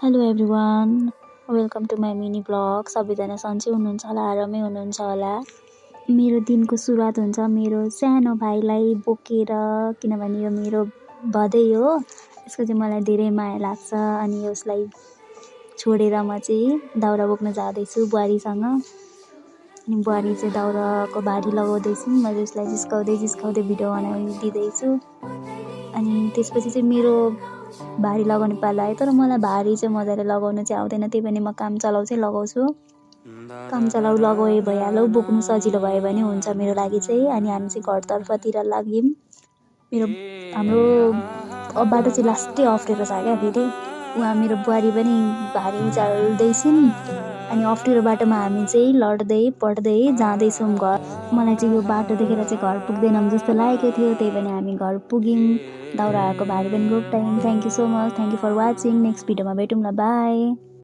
Hello everyone, welcome to my mini blog. सबैजना सन्चै हुनुहुन्छ होला, आरामै हुनुहुन्छ होला। मेरो दिनको सुरुवात हुन्छ मेरो सानो भाइलाई बोकेर, किनभने यो मेरो भदै हो। यसको चाहिँ मलाई धेरै माया लाग्छ अनि उसलाई छोडेर म चाहिँ दाउरा बोक्न जाँदैछु बुहारीसँग। अनि बुहारी चाहिँ दाउराको भारी लगाउँदैछु, म चाहिँ उसलाई जिस्काउँदै भिडियो बनाइदिँदैछु। अनि त्यसपछि चाहिँ मेरो भारी लगाउने पाला आयो, तर मलाई भारी चाहिँ मजाले लगाउनु चाहिँ आउँदैन, त्यही पनि म काम चलाउ चाहिँ लगाउँछु। काम चलाउ लगाए भइहाल्यो, बोक्नु सजिलो भयो भने हुन्छ मेरो लागि चाहिँ। अनि हामी चाहिँ घरतर्फतिर लाग्यौँ। हाम्रो बाटो चाहिँ लास्टै अप्ठ्यारो छ क्या फेरि। उहाँ मेरो बुहारी पनि भारी उचाल्दैछिन् अनि अप्ठ्यारो बाटोमा हामी चाहिँ लड्दै पड्दै जाँदैछौँ घर। मलाई चाहिँ यो बाटो देखेर चाहिँ घर पुग्दैनौँ जस्तो लागेको थियो, त्यही पनि हामी घर पुग्यौँ। दाउराहरूको भारी पनि बोक्यौँ। Thank you so much, thank you for watching. Next भिडियोमा भेटौँला, बाई।